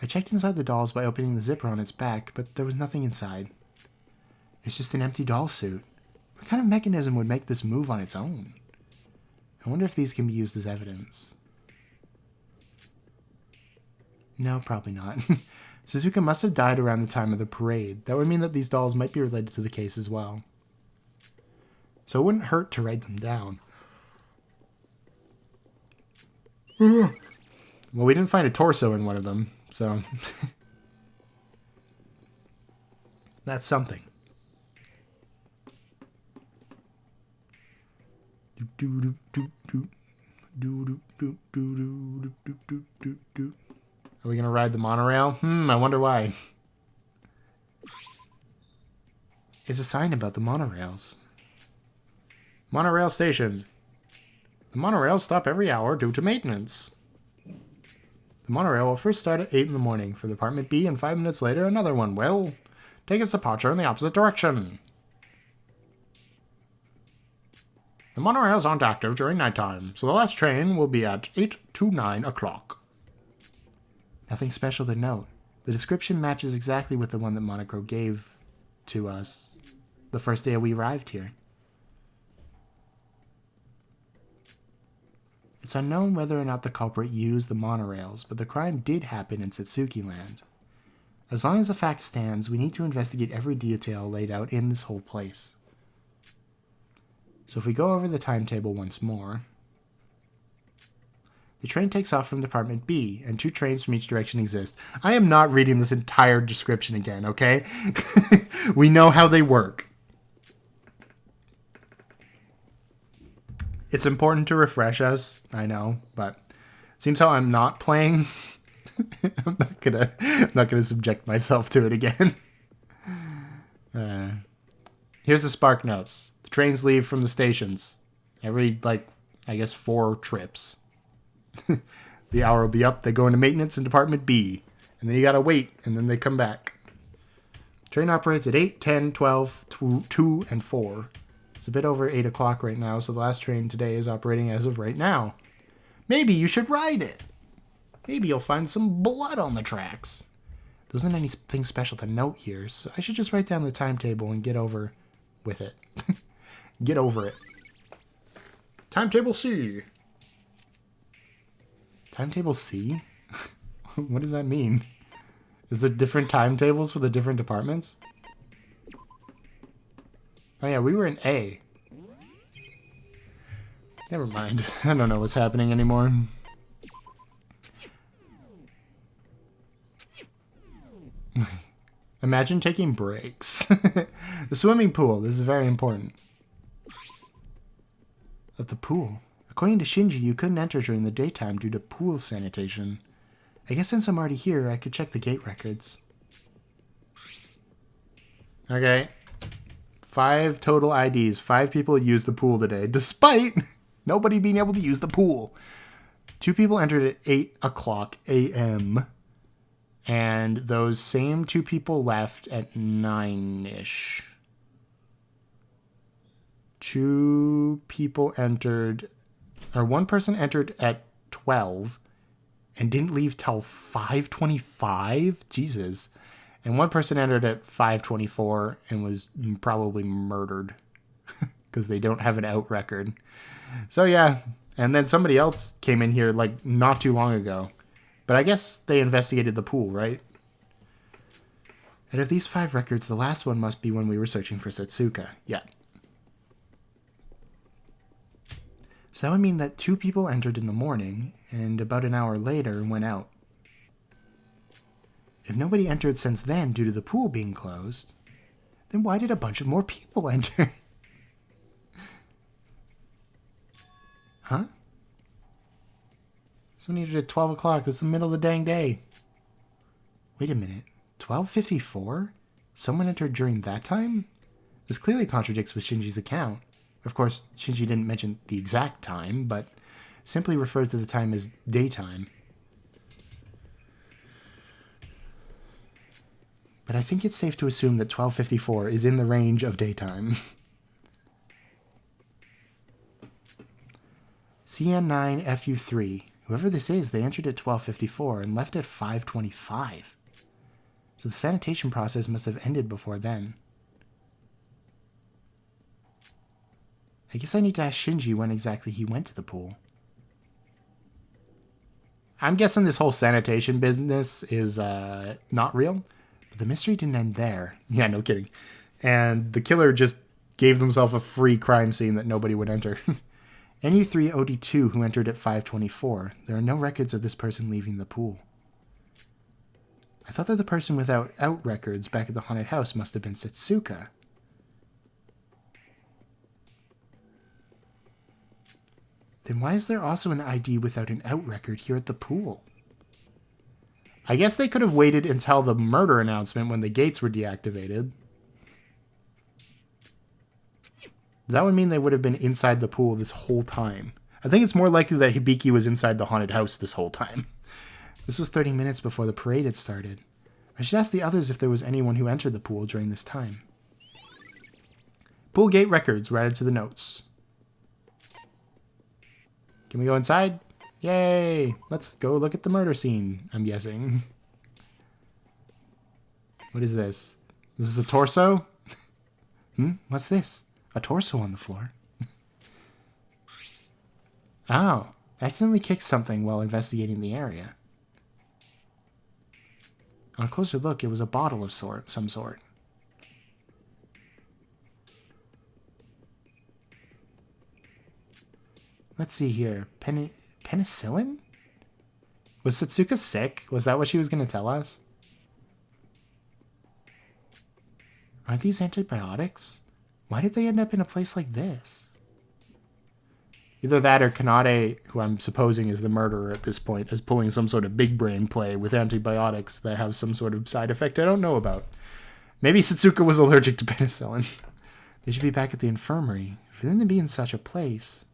I checked inside the dolls by opening the zipper on its back, but there was nothing inside. It's just an empty doll suit. What kind of mechanism would make this move on its own? I wonder if these can be used as evidence. No, probably not. Suzuka must have died around the time of the parade. That would mean that these dolls might be related to the case as well. So it wouldn't hurt to write them down. Well, we didn't find a torso in one of them, so... That's something. Are we gonna ride the monorail? I wonder why. It's a sign about the monorails. Monorail Station. The monorails stop every hour due to maintenance. The monorail will first start at 8 in the morning for Department B, and 5 minutes later another one will take its departure in the opposite direction. The monorails aren't active during nighttime, so the last train will be at 8 to 9 o'clock. Nothing special to note. The description matches exactly with the one that Monaco gave to us the first day we arrived here. It's unknown whether or not the culprit used the monorails, but the crime did happen in Satsuki Land. As long as the fact stands, we need to investigate every detail laid out in this whole place. So if we go over the timetable once more, the train takes off from Department B, and 2 trains from each direction exist. I am not reading this entire description again, okay? We know how they work. It's important to refresh us, I know, but seems how I'm not playing. I'm not gonna subject myself to it again. Here's the Spark Notes. The trains leave from the stations every, I guess 4 trips. The hour will be up, they go into maintenance in Department B, and then you gotta wait, and then they come back. Train operates at 8, 10, 12, 2, and 4. It's a bit over 8 o'clock right now, so the last train today is operating as of right now. Maybe you should ride it. Maybe you'll find some blood on the tracks. There isn't anything special to note here, so I should just write down the timetable and get over with it. Get over it. Timetable C. Timetable C? What does that mean? Is there different timetables for the different departments? Oh yeah, we were in A. Never mind. I don't know what's happening anymore. Imagine taking breaks. The swimming pool. This is very important. At the pool. According to Shinji, you couldn't enter during the daytime due to pool sanitation. I guess since I'm already here, I could check the gate records. Okay. 5 total IDs. 5 people used the pool today, despite nobody being able to use the pool. 2 people entered at 8 o'clock a.m., and those same 2 people left at 9-ish. 2 people entered, or 1 person entered at 12 and didn't leave till 5:25. Jesus. And 1 person entered at 5:24 and was probably murdered because they don't have an out record. So yeah, and then somebody else came in here not too long ago. But I guess they investigated the pool, right? And of these 5 records, the last one must be when we were searching for Setsuka. Yeah. So that would mean that 2 people entered in the morning, and about an hour later went out. If nobody entered since then due to the pool being closed, then why did a bunch of more people enter? Huh? Someone entered at 12 o'clock. That's the middle of the dang day. Wait a minute. 12:54? Someone entered during that time? This clearly contradicts with Shinji's account. Of course, Shinji didn't mention the exact time, but simply refers to the time as daytime. But I think it's safe to assume that 12:54 is in the range of daytime. CN9FU3. Whoever this is, they entered at 12:54 and left at 5:25. So the sanitation process must have ended before then. I guess I need to ask Shinji when exactly he went to the pool. I'm guessing this whole sanitation business is not real, but the mystery didn't end there. Yeah, no kidding. And the killer just gave themselves a free crime scene that nobody would enter. NU3OD2 who entered at 5:24. There are no records of this person leaving the pool. I thought that the person without out records back at the haunted house must have been Setsuka. Then why is there also an ID without an out record here at the pool? I guess they could have waited until the murder announcement when the gates were deactivated. That would mean they would have been inside the pool this whole time. I think it's more likely that Hibiki was inside the haunted house this whole time. This was 30 minutes before the parade had started. I should ask the others if there was anyone who entered the pool during this time. Pool gate records were added to the notes. Can we go inside? Yay! Let's go look at the murder scene, I'm guessing. What is this? This is a torso? What's this? A torso on the floor. Oh, I accidentally kicked something while investigating the area. On a closer look, it was a bottle of some sort. Let's see here. Penicillin? Was Satsuka sick? Was that what she was going to tell us? Aren't these antibiotics? Why did they end up in a place like this? Either that or Kanade, who I'm supposing is the murderer at this point, is pulling some sort of big brain play with antibiotics that have some sort of side effect I don't know about. Maybe Satsuka was allergic to penicillin. They should be back at the infirmary. For them to be in such a place...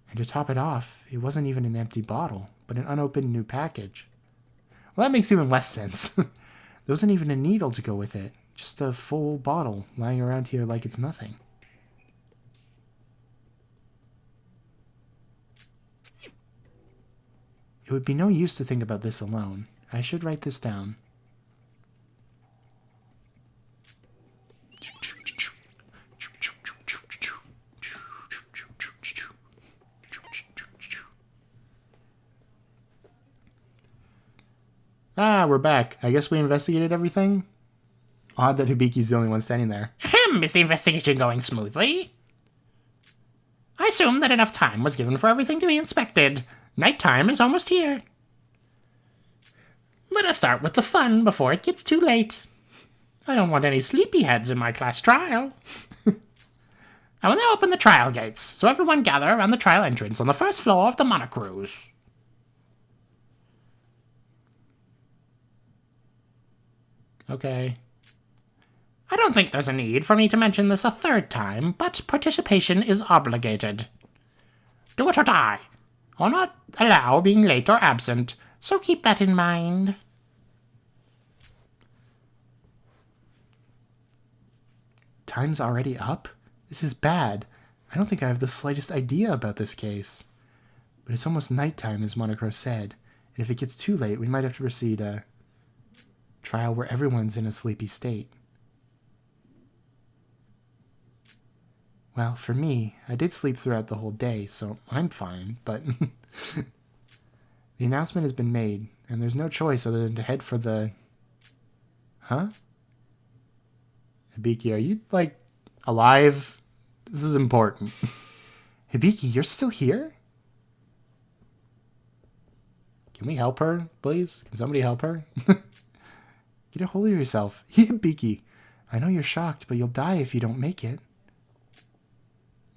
And to top it off, it wasn't even an empty bottle, but an unopened new package. Well, that makes even less sense. There wasn't even a needle to go with it. Just a full bottle lying around here like it's nothing. It would be no use to think about this alone. I should write this down. Ah, we're back. I guess we investigated everything? Odd that Hibiki's the only one standing there. Ahem, is the investigation going smoothly? I assume that enough time was given for everything to be inspected. Nighttime is almost here. Let us start with the fun before it gets too late. I don't want any sleepyheads in my class trial. I will now open the trial gates, so everyone gather around the trial entrance on the first floor of the Monocruise. Okay. I don't think there's a need for me to mention this a third time, but participation is obligated. Do it or die. I'll not allow being late or absent, so keep that in mind. Time's already up? This is bad. I don't think I have the slightest idea about this case. But it's almost nighttime, as Monocro said, and if it gets too late, we might have to proceed a trial where everyone's in a sleepy state. Well, for me, I did sleep throughout the whole day, so I'm fine, but the announcement has been made, and there's no choice other than to head for the... Huh? Hibiki, are you, like, alive? This is important. Hibiki, you're still here? Can we help her, please? Can somebody help her? Get a hold of yourself. Hibiki, I know you're shocked, but you'll die if you don't make it.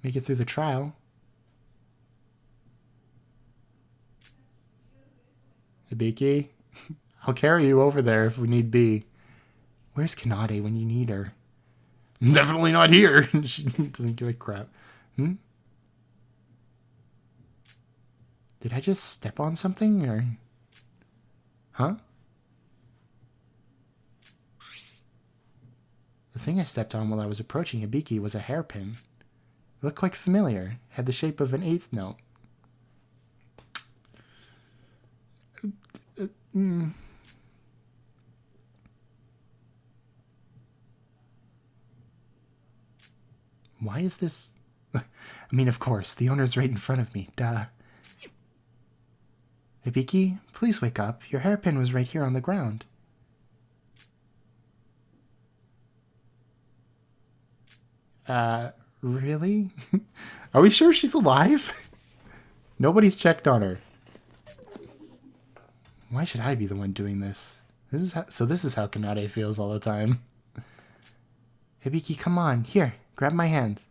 Make it through the trial. Hibiki, I'll carry you over there if we need be. Where's Kanade when you need her? Definitely not here. She doesn't give a crap. Did I just step on something, or... Huh? The thing I stepped on while I was approaching Hibiki was a hairpin. It looked quite familiar. It had the shape of an eighth note. Why is this... I mean, of course, the owner's right in front of me. Duh. Hibiki, please wake up. Your hairpin was right here on the ground. Really? Are we sure she's alive? Nobody's checked on her. Why should I be the one doing this? This is how Kanade feels all the time. Hibiki, come on. Here, grab my hand.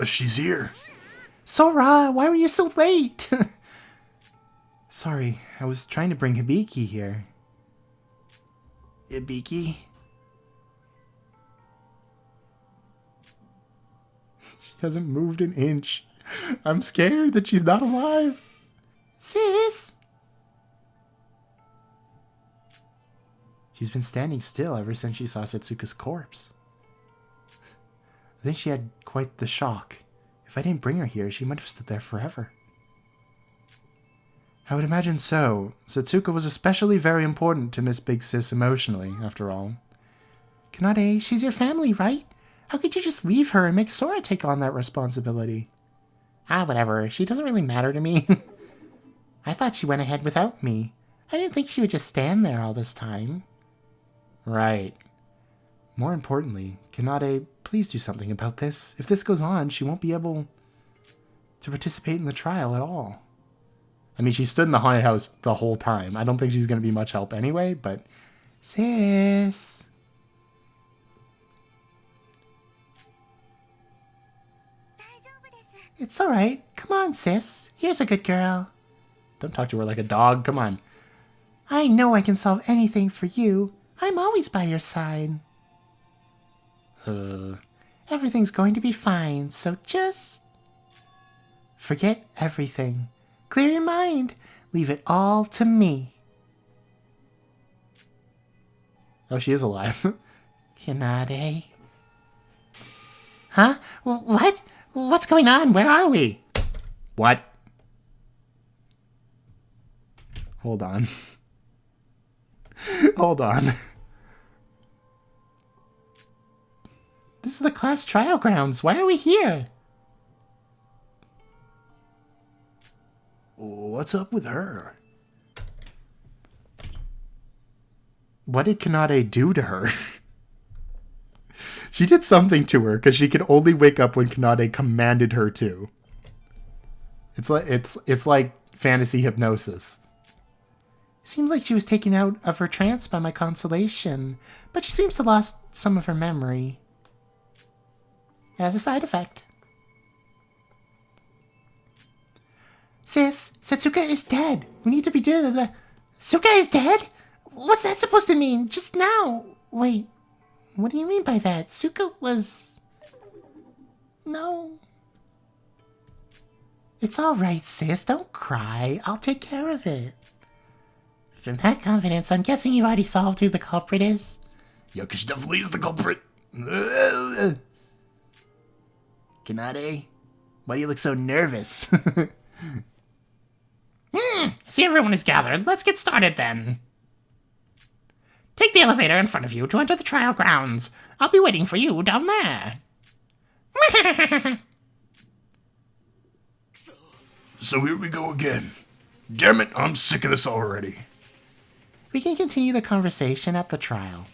She's here. Sora, why were you so late? Sorry, I was trying to bring Hibiki here. Hibiki? She hasn't moved an inch. I'm scared that she's not alive. Sis? She's been standing still ever since she saw Setsuka's corpse. I think she had quite the shock. If I didn't bring her here, she might have stood there forever. I would imagine so. Setsuka was especially very important to Miss Big Sis emotionally, after all. Kanade, she's your family, right? How could you just leave her and make Sora take on that responsibility? Ah, whatever. She doesn't really matter to me. I thought she went ahead without me. I didn't think she would just stand there all this time. Right. More importantly, Kanade, please do something about this. If this goes on, she won't be able to participate in the trial at all. I mean, she stood in the haunted house the whole time. I don't think she's going to be much help anyway, but... Sis... It's alright. Come on, sis. Here's a good girl. Don't talk to her like a dog. Come on. I know I can solve anything for you. I'm always by your side. Everything's going to be fine, so just... forget everything. Clear your mind. Leave it all to me. Oh, she is alive. Kanade. Huh? What? What's going on? Where are we? What? Hold on. Hold on. This is the class trial grounds. Why are we here? What's up with her? What did Kanade do to her? She did something to her because she could only wake up when Kanade commanded her to. It's like fantasy hypnosis. Seems like she was taken out of her trance by my consolation, but she seems to have lost some of her memory. As a side effect. Sis, Setsuka is dead. We need to be doing the... Suka is dead? What's that supposed to mean? Just now. Wait, what do you mean by that? Suka was... No. It's alright, sis. Don't cry. I'll take care of it. From that confidence, I'm guessing you've already solved who the culprit is? Yeah, 'cause she definitely is the culprit. Kanade? Why do you look so nervous? See, everyone is gathered. Let's get started then. Take the elevator in front of you to enter the trial grounds. I'll be waiting for you down there. So here we go again. Damn it, I'm sick of this already. We can continue the conversation at the trial.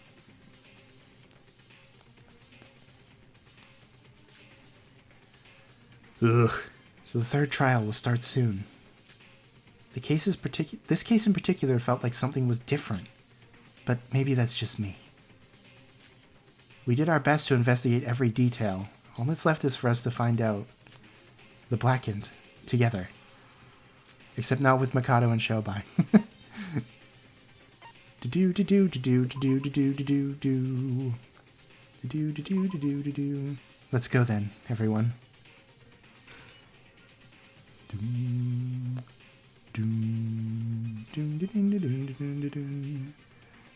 Ugh. So the third trial will start soon. This case in particular felt like something was different, but maybe that's just me. We did our best to investigate every detail. All that's left is for us to find out the Blackened together. Except not with Mikado and Shobai. Let's go then, everyone.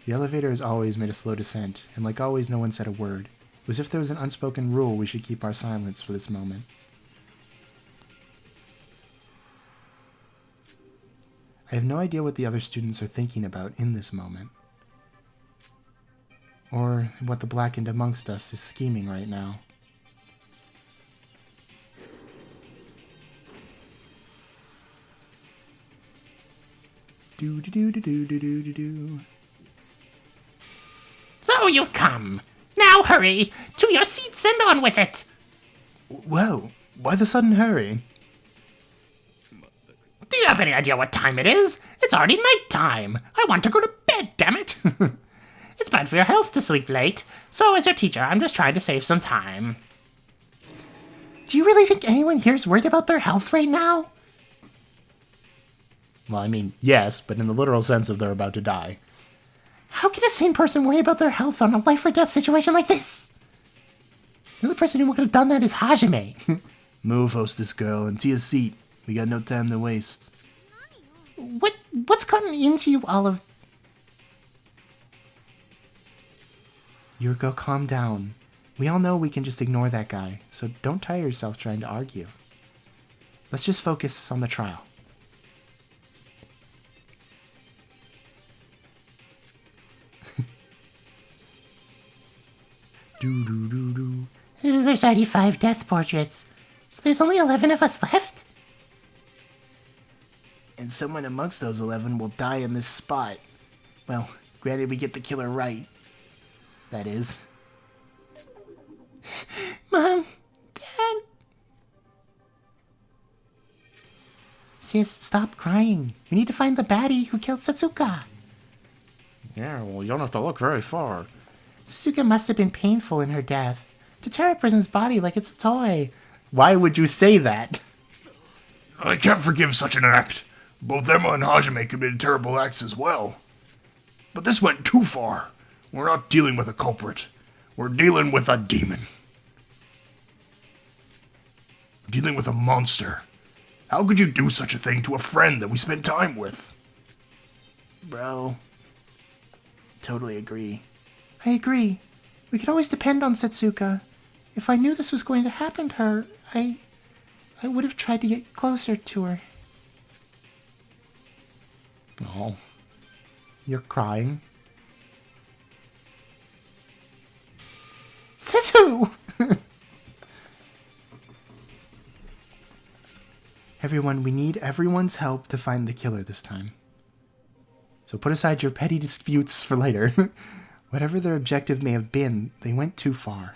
The elevator has always made a slow descent, and like always no one said a word. It was as if there was an unspoken rule we should keep our silence for this moment. I have no idea what the other students are thinking about in this moment. Or what the Blackened amongst us is scheming right now. So you've come. Now hurry! To your seats and on with it! Whoa, why the sudden hurry? Do you have any idea what time it is? It's already night time. I want to go to bed, damn it! It's bad for your health to sleep late, so as your teacher, I'm just trying to save some time. Do you really think anyone here is worried about their health right now? Well, I mean, yes, but in the literal sense of they're about to die. How can a sane person worry about their health on a life or death situation like this? The only person who could have done that is Hajime. Move, hostess girl, and to your seat. We got no time to waste. What's gotten into you all of... Yuriko, calm down. We all know we can just ignore that guy, so don't tire yourself trying to argue. Let's just focus on the trial. Do. There's already 5 death portraits, so there's only 11 of us left? And someone amongst those 11 will die in this spot. Well, granted we get the killer right. That is. Mom, Dad... Sis, stop crying. We need to find the baddie who killed Satsuka. Yeah, well, you don't have to look very far. Satsuka must have been painful in her death. To tear a person's body like it's a toy. Why would you say that? I can't forgive such an act. Both Emma and Hajime committed terrible acts as well. But this went too far. We're not dealing with a culprit. We're dealing with a demon. We're dealing with a monster. How could you do such a thing to a friend that we spent time with? Bro. Totally agree. I agree. We could always depend on Satsuka. If I knew this was going to happen to her, I would have tried to get closer to her. Oh. You're crying? Says who? Everyone, we need everyone's help to find the killer this time. So put aside your petty disputes for later. Whatever their objective may have been, they went too far.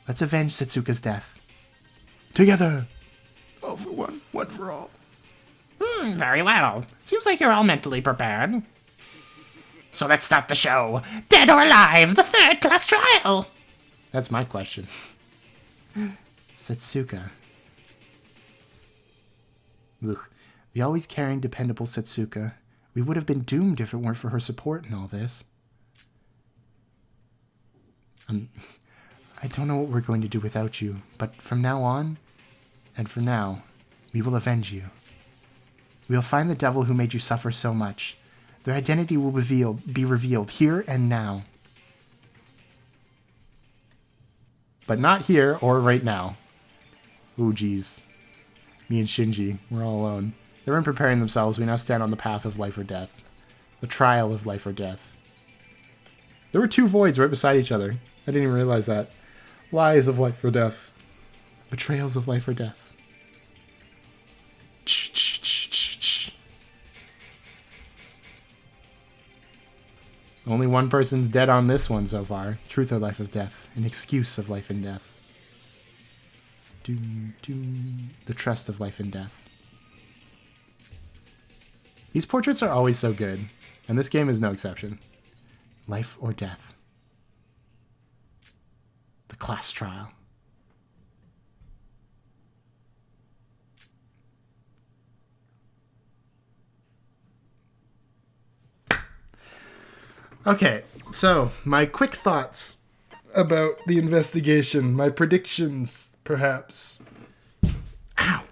Let's avenge Satsuka's death. Together! All for one for all. Very well. Seems like you're all mentally prepared. So let's start the show. Dead or alive, the third-class trial! That's my question. Satsuka. Ugh. The always caring, dependable Satsuka. We would have been doomed if it weren't for her support in all this. I don't know what we're going to do without you, but from now on, and for now, we will avenge you. We'll find the devil who made you suffer so much. Their identity will be revealed here and now. But not here or right now. Ooh, geez. Me and Shinji, we're all alone. They weren't preparing themselves. We now stand on the path of life or death. The trial of life or death. There were 2 voids right beside each other. I didn't even realize that. Lies of life or death. Betrayals of life or death. Only one person's dead on this one so far. Truth or life of death. An excuse of life and death. The trust of life and death. These portraits are always so good, and this game is no exception. Life or death. The class trial. Okay, so my quick thoughts about the investigation, my predictions, perhaps. Ow!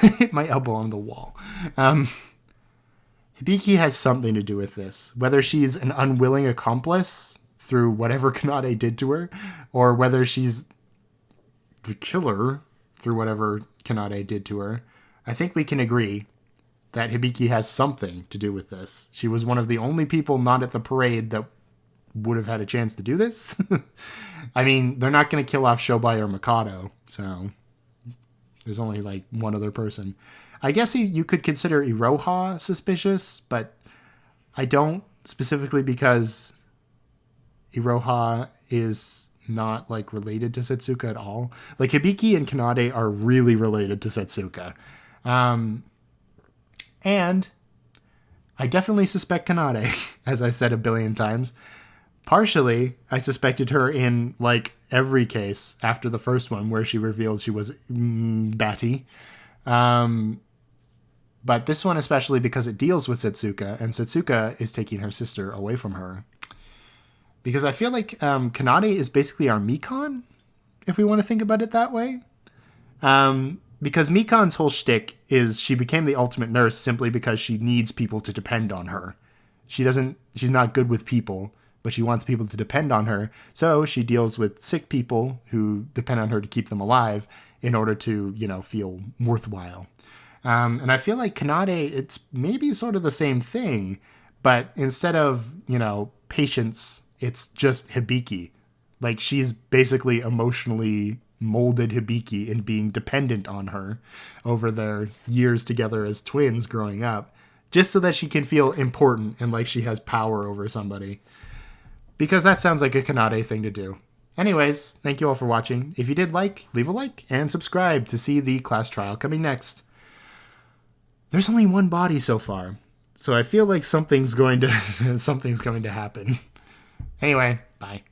Hit my elbow on the wall. Hibiki has something to do with this. Whether she's an unwilling accomplice through whatever Kanade did to her, or whether she's the killer through whatever Kanade did to her, I think we can agree that Hibiki has something to do with this. She was one of the only people not at the parade that would have had a chance to do this. I mean, they're not going to kill off Shobai or Mikado, so there's only like one other person. I guess you could consider Iroha suspicious, but I don't, specifically because Iroha is not like related to Setsuka at all. Like Hibiki and Kanade are really related to Setsuka. And I definitely suspect Kanade, as I've said a billion times. Partially, I suspected her in, like, every case after the first one where she revealed she was Batty. But this one especially because it deals with Setsuka, and Setsuka is taking her sister away from her. Because I feel like Kanade is basically our Mikan, if we want to think about it that way. Because Mikan's whole shtick is she became the ultimate nurse simply because she needs people to depend on her. She's not good with people, but she wants people to depend on her. So she deals with sick people who depend on her to keep them alive in order to, feel worthwhile. And I feel like Kanade, it's maybe sort of the same thing, but instead of, patience, it's just Hibiki. Like, she's basically emotionally molded Hibiki in being dependent on her over their years together as twins growing up, just so that she can feel important and like she has power over somebody. Because that sounds like a Kanade thing to do. Anyways, thank you all for watching. If you did leave a like and subscribe to see the class trial coming next. There's only one body so far, so I feel like something's going to happen. Anyway, bye.